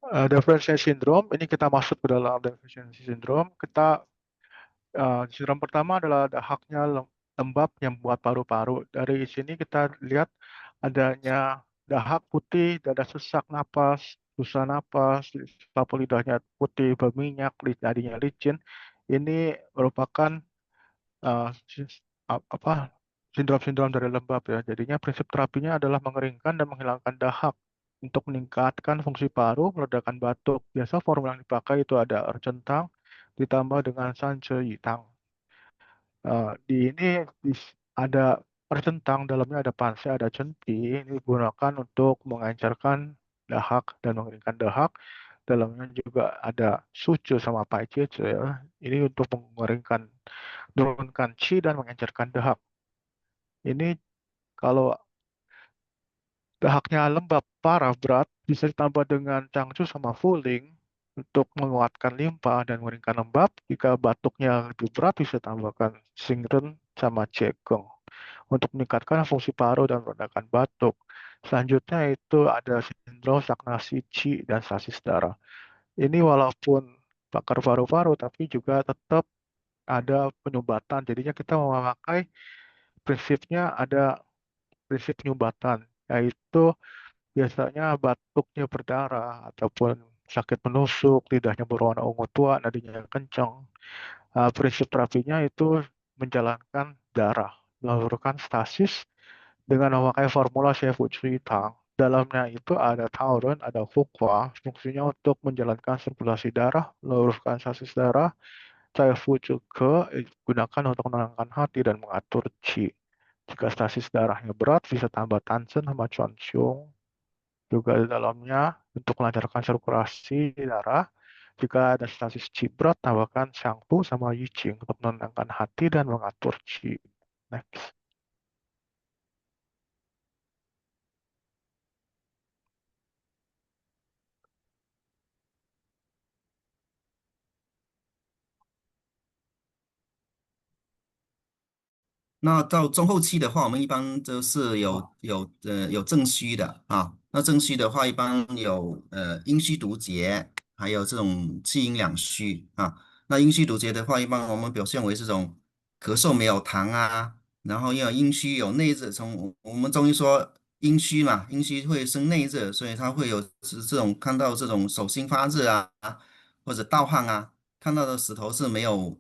Deficiency syndrome, ini kita masuk ke dalam deficiency syndrome. Sindrom pertama adalah dahaknya lembab yang membuat paru-paru. Dari sini kita lihat adanya dahak putih, dada sesak napas, susah napas, sapu lidahnya putih berminyak, jadinya licin. Ini merupakan uh, sis- apa sindrom-sindrom dari lembab ya. Jadinya prinsip terapinya adalah mengeringkan dan menghilangkan dahak untuk meningkatkan fungsi paru, meredakan batuk. Biasa formula yang dipakai itu ada ercentang ditambah dengan sanche yitang. Ada ercentang, dalamnya ada panse, ada centi. Ini digunakan untuk mengencerkan dahak dan mengeringkan dahak. Dalamnya juga ada sucu sama paicece ya. Ini untuk mengeringkan, menurunkan qi dan mengencerkan dahak. Ini kalau dahaknya lembab parah berat bisa ditambah dengan cangcu sama fuling untuk menguatkan limpa dan mengeringkan lembab. Jika batuknya lebih berat bisa tambahkan singren sama cekong untuk meningkatkan fungsi paru dan meredakan batuk. Selanjutnya itu ada sindrom stagnasi qi dan stasis darah. Ini walaupun bakar paru-paru tapi juga tetap ada penyumbatan. Jadinya kita memakai prinsipnya ada prinsip penyumbatan, yaitu biasanya batuknya berdarah ataupun sakit menusuk, lidahnya berwarna ungu tua, nadinya kencang. Prinsip terapinya itu menjalankan darah, melakukan stasis dengan memakai formula Sheffield-Tang. Dalamnya itu ada taurin, ada fukwa, fungsinya untuk menjalankan sirkulasi darah, meluruskan stasis darah. Caifu juga digunakan untuk menenangkan hati dan mengatur qi. Jika stasis darahnya berat, bisa tambah tansen sama chonsyung juga di dalamnya untuk melancarkan sirkulasi darah. Jika ada stasis qi berat, tambahkan shangpu sama yiqing untuk menenangkan hati dan mengatur qi. Next.那到中后期的话，我们一般都是有正虚的啊。那正虚的话，一般有阴虚毒结，还有这种气阴两虚啊。那阴虚毒结的话，一般我们表现为这种咳嗽没有痰啊，然后要阴虚有内热。从我们中医说阴虚嘛，阴虚会生内热，所以它会有这种看到这种手心发热啊，或者盗汗啊，看到的石头是没有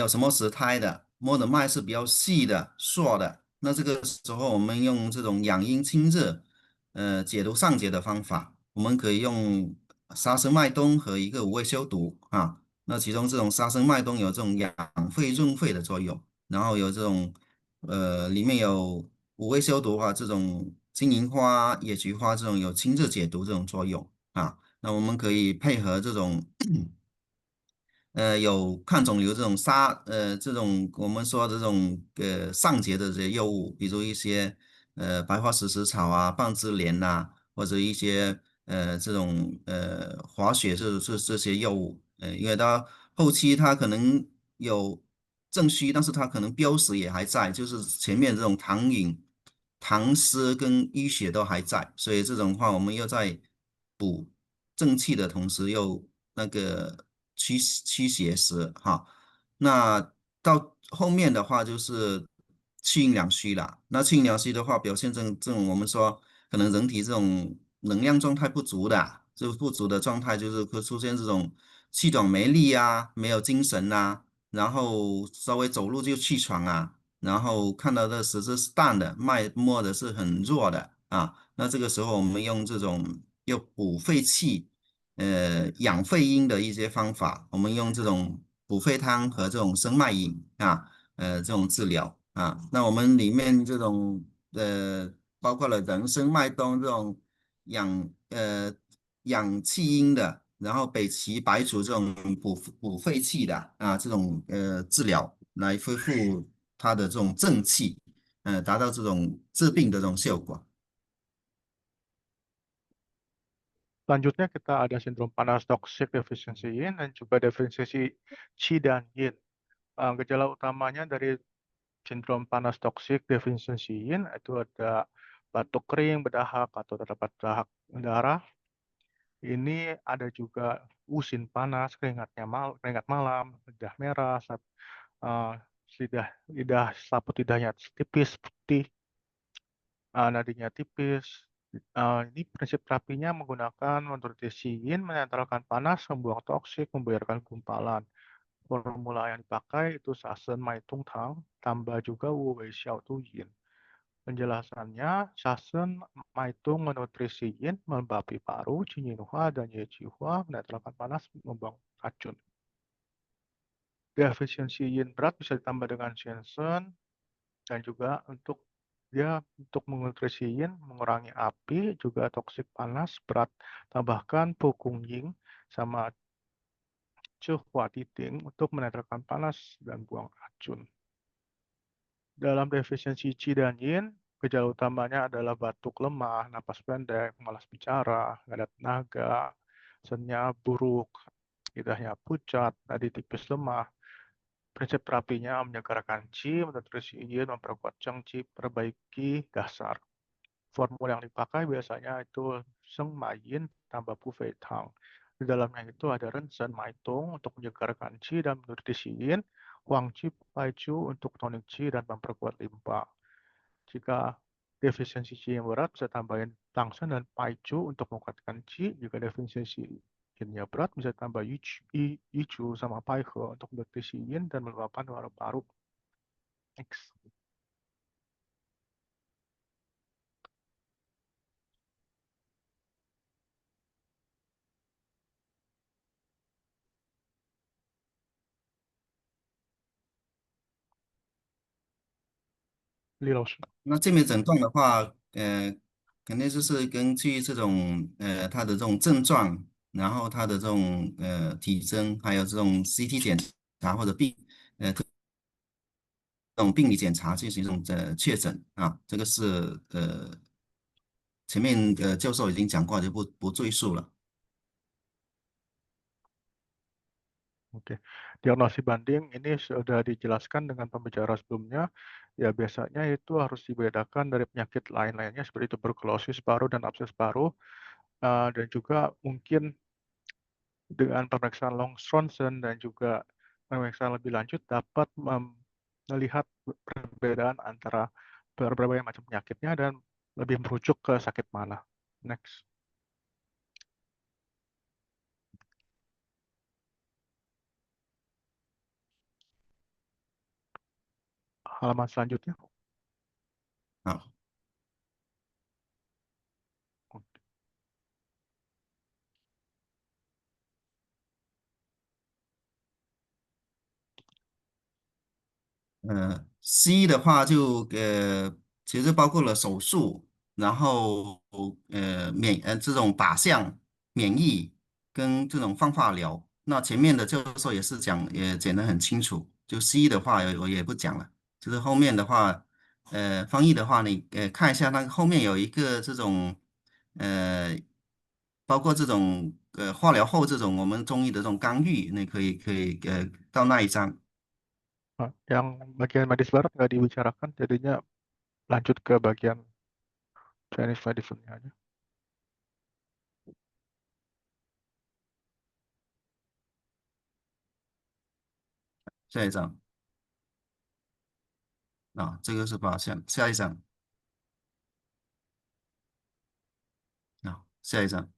什么石胎的，摸的脉是比较细的、硕的。那这个时候我们用这种养阴清热，解毒上解的方法，我们可以用沙参麦冬和一个五味修毒啊。那其中这种沙参麦冬有这种养肺润肺的作用，然后有这种里面有五味修毒的话，这种金银花、野菊花这种有清热解毒这种作用啊。那我们可以配合这种有抗肿瘤这种这种我们说的这种上节的这些药物，比如一些白花石草啊、棒枝莲呐、或者一些这种滑血这些药物，因为它后期它可能有正虚，但是它可能标识也还在，就是前面这种糖瘾、糖湿跟淤血都还在，所以这种话我们又在补正气的同时又那个驱邪时哈。那到后面的话就是气阴两虚了。那气阴两虚的话，表现这种我们说可能人体这种能量状态不足的，就不足的状态，就是会出现这种气短没力啊，没有精神啊，然后稍微走路就气喘啊，然后看到的石子是淡的，脉摸的是很弱的啊。那这个时候我们用这种又补肺气，养肺阴的一些方法，我们用这种补肺汤和这种生脉饮啊，这种治疗啊。那我们里面这种包括了人参、麦冬这种养养气阴的，然后北芪、白术这种补肺气的啊，这种治疗来恢复它的这种正气，达到这种治病的这种效果。Selanjutnya kita ada sindrom panas toksik defisiensi yin dan juga defisiensi qi dan yin. Gejala utamanya dari sindrom panas toksik defisiensi yin itu ada batuk kering, berdahak atau terdapat dahak darah. Ini ada juga usin panas, keringat malam, lidah merah, eh, lidah selaput lidahnya tipis, putih, nadinya tipis. Ini prinsip terapinya menggunakan nutrisi yin, menetralkan panas, membuang toksik, membiarkan gumpalan. Formula yang dipakai itu Sasen Mai Tung Tang, tambah juga Wu Wei Xiao Tu Yin. Penjelasannya, Sasen Maitung menutrisi yin, melembabkan paru, Cinyinhua dan Yejihua menetralkan panas, membuang racun. Defisiensi yin berat bisa ditambah dengan Shensen dan juga untuk menutrisi yin, mengurangi api, juga toksik panas berat. Tambahkan Pukung Ying sama Chehua Titing untuk menetralkan panas dan buang racun. Dalam defisiensi Qi dan Yin, gejala utamanya adalah batuk lemah, napas pendek, malas bicara, nggak ada tenaga, senyap buruk, lidahnya pucat, nadi tipis lemah. Prinsip terapinya menyegarkan Qi, menutrisi Yin, memperkuat Cheng Qi, perbaiki dasar. Formula yang dipakai biasanya itu Seng Yin tambah Bu Fei Tang. Di dalamnya itu ada Rensen Maitung untuk menyegarkan Qi dan menutrisi Yin, Huang Qi Pai Chu untuk tonik Qi dan memperkuat limpa. Jika defisiensi Qi yang berat, bisa tambahin Tangsen dan Pai Chu untuk menguatkan Qi. Jika defisiensi Yin-nya berat, bisa tambah Yi Chu sama Pai He untuk menutrisi Yin dan meluapkan paru-paru. Next. 李老师。那这边诊断的话，肯定就是根据这种它的这种症状，然后它的这种体征，还有这种 CT 检查或者这种病理检查进行这种确诊啊，这个是前面教授已经讲过，就不赘述了。Oke, diagnosis banding ini sudah dijelaskan dengan pembicara sebelumnya. Ya biasanya itu harus dibedakan dari penyakit lain-lainnya seperti tuberkulosis paru dan abses paru, dan juga mungkin dengan pemeriksaan Long-Stronsen dan juga pemeriksaan lebih lanjut dapat melihat perbedaan antara berbagai macam penyakitnya dan lebih merujuk ke sakit mana. Next. Halaman selanjutnya. 好。西医的话就其实包括了手术，然后这种靶向免疫跟这种放化疗。那前面的教授也是也讲得很清楚，就西医的话我也不讲了，就是后面的话，翻译的话你看一下，那后面有一个这种呃，包括这种化疗后这种我们中医的这种干预，那可以到那一章。Yang bagian medis barat nggak dibicarakan, jadinya lanjut ke bagian Chinese medicine-nya aja. 下一张啊，这个是靶向，下一张啊，下一张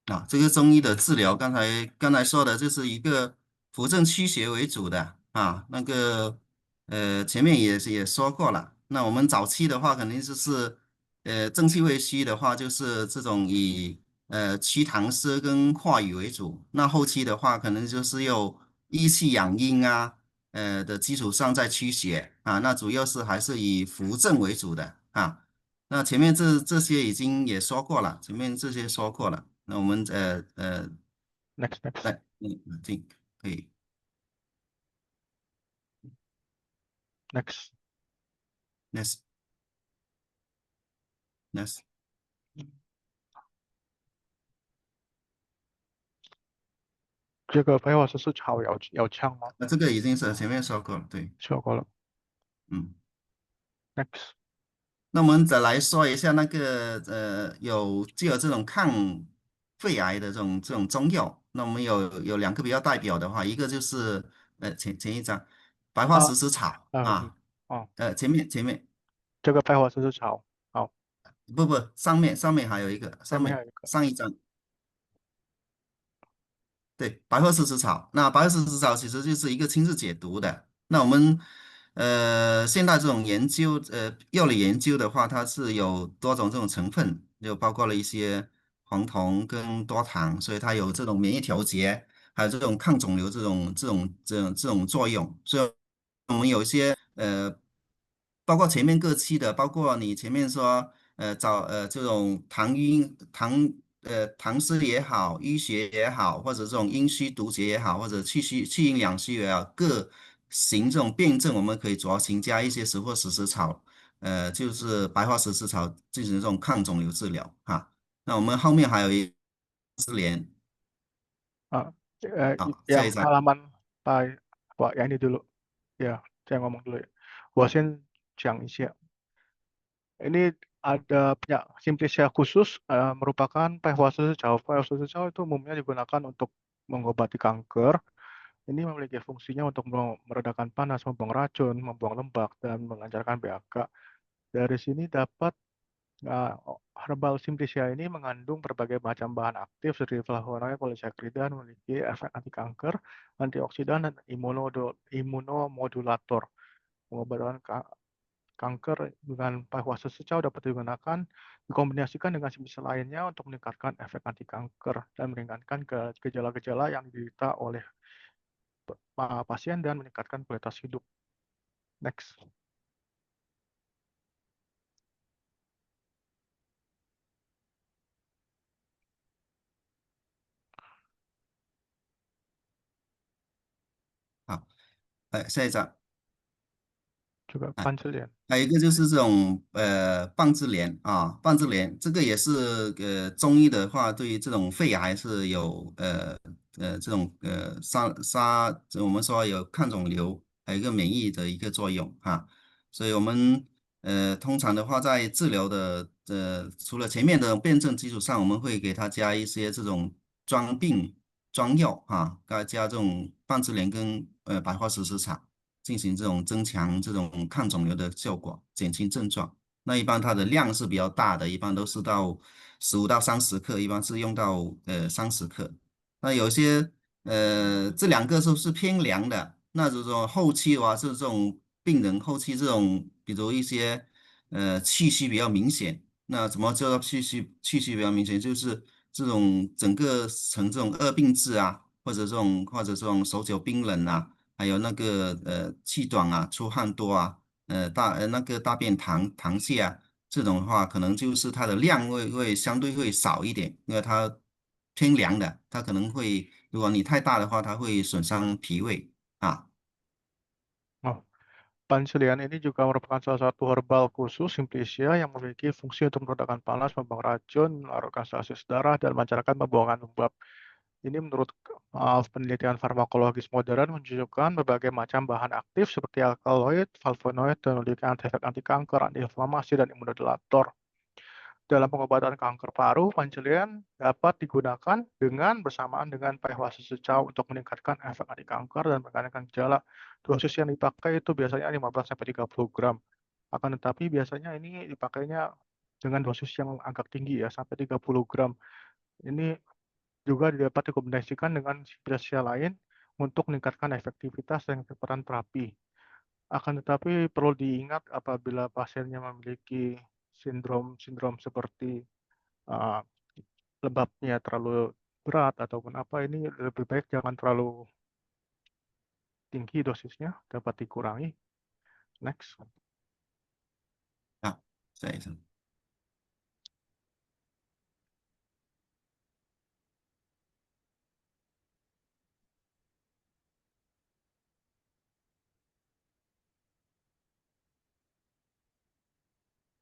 啊，这个中医的治疗，刚才说的，就是一个扶正驱邪为主的啊，那个前面也说过了那我们早期的话，肯定就是正气会虚的话，就是这种以祛痰湿跟化瘀为主。那后期的话，可能就是用益气养阴啊，的基础上再驱邪啊。那主要是还是以扶正为主的啊。那前面这些已经也说过了，前面这些说过了。那我们Next. 来，进可以 Next. next next。这个白话诗是草有呛吗？那这个已经是前面说过了，对，说过了。嗯。Next. 那我们再来说一下那个具有这种抗肺癌的这种中药。那我们有两个比较代表的话，一个就是前一张白花啊石子草啊啊，哦，前面这个白话诗是草。好，不上面还有一个下面还有一个上一张。对，白鹤石子草，那白鹤石子草其实就是一个亲自解毒的。那我们现代这种研究，药理研究的话，它是有多种这种成分，就包括了一些黄酮跟多糖，所以它有这种免疫调节，还有这种抗肿瘤这种作用。所以我们有一些包括前面各期的，包括你前面说这种唐诗也好，医学也好，或者这种阴虚毒结也好，或者气阴两虚也好，各行这种辩证，我们可以酌情加一些石或石草，就是白花石草进行这种抗肿瘤治疗哈。那我们后面还有一失联，ah,好，下一yang张。halaman Pak, yang ini dulu. Ya, saya ngomong dulu ya. Wasin Chiang Isya. Ini ada punya Simplicia khusus, merupakan pehwasese Jawa. Pehwasese Jawa itu umumnya digunakan untuk mengobati kanker. Ini memiliki fungsinya untuk meredakan panas, membuang racun, membuang lembag, dan melancarkan BAK. Dari sini dapat herbal Simplicia ini mengandung berbagai macam bahan aktif seperti flavonoid, polisakarida, memiliki efek anti kanker, antioksidan, dan imunomodulator. Pengobatan kanker dengan pahwasa secau dapat digunakan dikombinasikan dengan Simplicia lainnya untuk meningkatkan efek anti kanker dan meringankan gejala-gejala yang diderita oleh pasien dan meningkatkan kualitas hidup. Next. 好，下一张。juga Pancelian. 还有一个就是这种棒枝莲啊，棒枝莲这个也是中医的话，对于这种肺癌是有这种我们说有抗肿瘤，还有一个免疫的一个作用哈。所以我们通常的话在治疗的除了前面的辩证基础上，我们会给他加一些这种专病专药啊，给他加这种棒枝莲跟白花石子草。进行这种增强这种抗肿瘤的效果，减轻症状。那一般它的量是比较大的，一般都是到15到30克，一般是用到30克。那有些这两个都是偏凉的，那这种后期的话是这种病人后期这种，比如一些气虚比较明显。那怎么叫做气虚比较明显？就是这种整个呈这种恶病质啊，或者这种手脚冰冷啊。还有那个气短啊、出汗多啊、那个大便溏泻啊，这种的话，可能就是它的量会相对会少一点，因为它偏凉的，它可能会，如果你太大的话，它会损伤脾胃啊。Oh, Pancelian ini juga merupakan salah satu herbal khusus Simplicia yang memiliki fungsi untuk meredakan panas, membuang racun, melarutkan stasis darah, dan melancarkan pembuangan lembab. Ini menurut penelitian farmakologis modern menunjukkan berbagai macam bahan aktif seperti alkaloid, flavonoid, dan memiliki efek anti kanker, antiinflamasi, dan imunodulator. Dalam pengobatan kanker paru, Pancelian dapat digunakan bersamaan dengan pehwasa secau untuk meningkatkan efek anti kanker dan meringankan gejala. Dosis yang dipakai itu biasanya 15-30 gram. Akan tetapi biasanya ini dipakainya dengan dosis yang agak tinggi ya, sampai 30 gram. Ini juga dapat dikombinasikan dengan spesial lain untuk meningkatkan efektivitas dan kecepatan terapi. Akan tetapi perlu diingat apabila pasiennya memiliki sindrom seperti uh, lebabnya terlalu berat ataupun apa, ini lebih baik jangan terlalu tinggi dosisnya, dapat dikurangi. Next. 啊，再一次，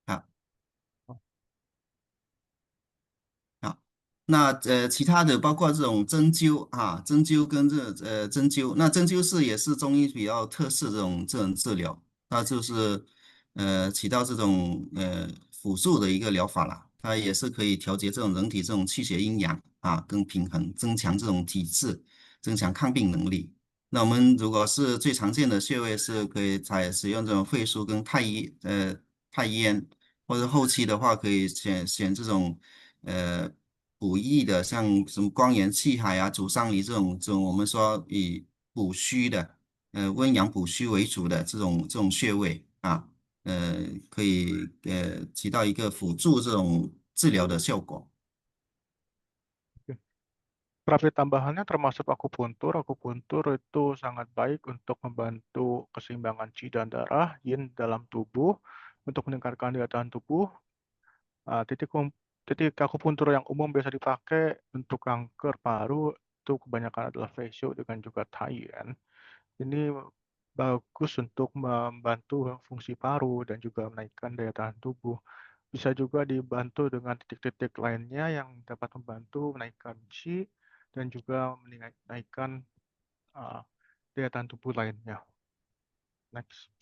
好。好，那其他的包括这种针灸啊，针灸跟针灸，那针灸是也是中医比较特色这种治疗，它就是起到这种辅助的一个疗法啦，它也是可以调节这种人体这种气血阴阳啊，更平衡，增强这种体质，增强抗病能力。那我们如果是最常见的穴位，是可以使用这种肺腧跟太阴，或者后期的话可以选这种呃补益的，像什么光元气海啊、足三里这种我们说以补虚的，温阳补虚为主的这种穴位啊，可以起到一个辅助这种治疗的效果。Terapi tambahannya termasuk akupuntur. Akupuntur itu sangat baik untuk membantu keseimbangan qi dan darah, yin dalam tubuh, untuk meningkatkan daya tahan tubuh. Titik titik akupuntur yang umum biasa dipakai untuk kanker paru itu kebanyakan adalah Feishu dengan juga Taiyan. Ini bagus untuk membantu fungsi paru dan juga menaikkan daya tahan tubuh. Bisa juga dibantu dengan titik-titik lainnya yang dapat membantu menaikkan qi dan juga menaikkan uh, daya tahan tubuh lainnya. Next.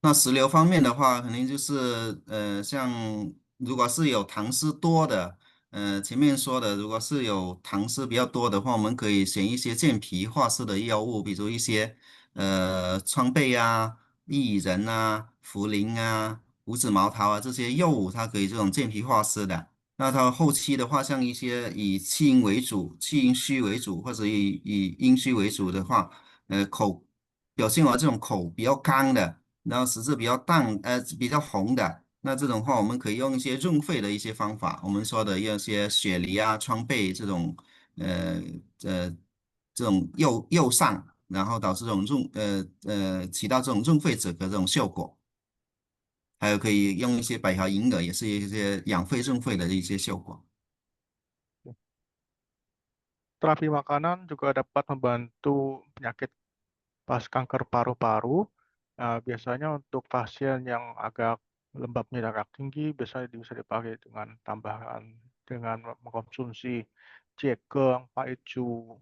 那食疗方面的话，肯定就是像如果是有糖湿多的，前面说的，如果是有糖湿比较多的话，我们可以选一些健脾化湿的药物，比如一些川贝啊、薏仁啊、茯苓啊、五子毛桃啊这些药物，它可以这种健脾化湿的。那它后期的话，像一些以气阴为主、气阴虚为主，或者以阴虚为主的话，表现为这种口比较干的。然后实质比较淡，比较红的，那这种话我们可以用一些润肺的一些方法，我们说的用一些雪梨啊、川贝这种，呃呃这种右上，然后导致这种起到这种润肺止咳这种效果，还有可以用一些百条银耳，也是一些养肺润肺的一些效果。Terapi makanan juga dapat membantu penyakit pas kanker paru-paru. Biasanya untuk pasien yang agak lembabnya agak tinggi, biasanya bisa dipakai dengan tambahan dengan mengkonsumsi jagung, paicu,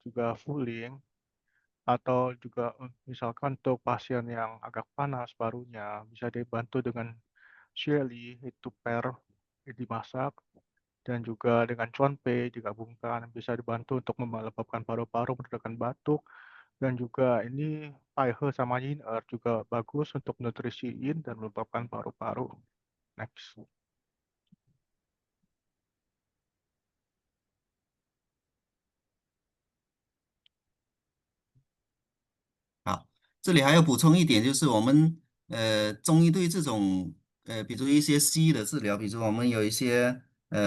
juga fuling, atau juga misalkan untuk pasien yang agak panas parunya bisa dibantu dengan Shirley itu dimasak dan juga dengan conpe digabungkan bisa dibantu untuk melembabkan paru-paru, meredakan batuk dan juga ini Paihe sama Yin juga bagus untuk nutrisi yin dan melembabkan paru-paru. Next. 好，这里还要补充一点，就是我们中医对这种比如一些西医的治疗，比如我们有一些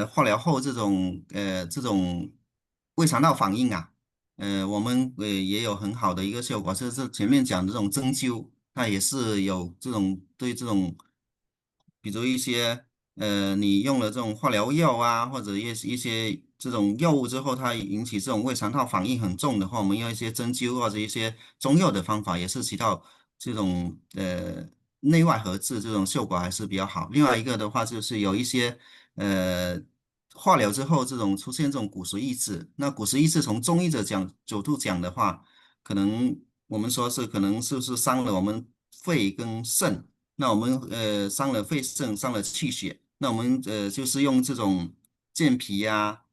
化疗后这种胃肠道反应啊，我们也有很好的一个效果，就是前面讲的这种针灸，它也是有这种对这种，比如一些你用了这种化疗药啊，或者一些这种药物之后，它引起这种胃肠道反应很重的话，我们用一些针灸或者一些中药的方法，也是起到这种内外合治这种效果还是比较好。另外一个的话，就是有一些呃化疗之后这种出现这种骨髓抑制，那骨髓抑制从中医的角度讲的话，可能我们说是可能是不是伤了我们肺跟肾。那我们伤了肺肾，伤了气血，那我们就是用这种健脾呀、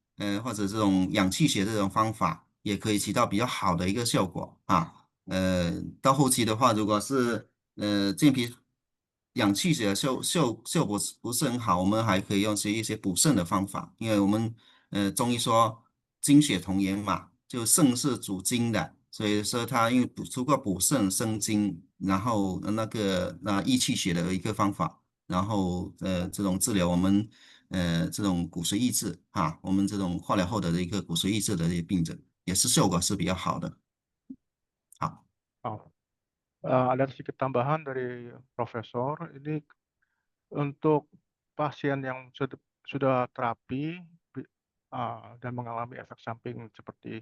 或者这种养气血这种方法，也可以起到比较好的一个效果啊。到后期的话，如果是健脾氧气血效果不是很好，我们还可以用一些补肾的方法，因为我们中医说精血同源嘛，就肾是主精的，所以说它因为除了补肾生精，然后益气血的一个方法，然后这种治疗我们这种骨髓抑制啊，我们这种化疗后的一个骨髓抑制的这些病症，也是效果是比较好的。好。Oh, ada sedikit tambahan dari Profesor. Ini untuk pasien yang sudah terapi dan mengalami efek samping seperti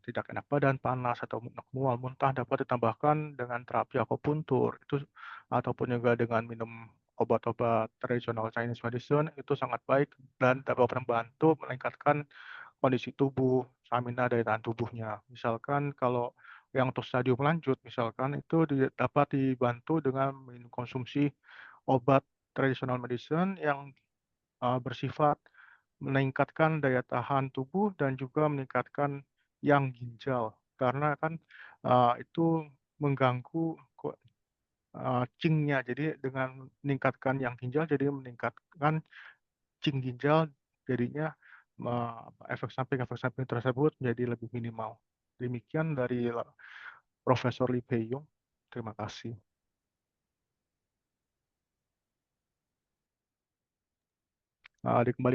tidak enak badan, panas, atau mual, muntah dapat ditambahkan dengan terapi akupuntur itu ataupun juga dengan minum obat-obat tradisional Chinese medicine itu sangat baik dan dapat membantu meningkatkan kondisi tubuh, stamina daya tahan tubuhnya. Misalkan kalau yang untuk stadium lanjut, misalkan itu dapat dibantu dengan konsumsi obat tradisional medicine yang bersifat meningkatkan daya tahan tubuh dan juga meningkatkan yang ginjal karena kan itu mengganggu qingnya. Jadi dengan meningkatkan yang ginjal jadi meningkatkan qing ginjal jadinya efek samping tersebut menjadi lebih minimal. Demikian dari Profesor Lee Pei-yong. Terima kasih. Dikembalikan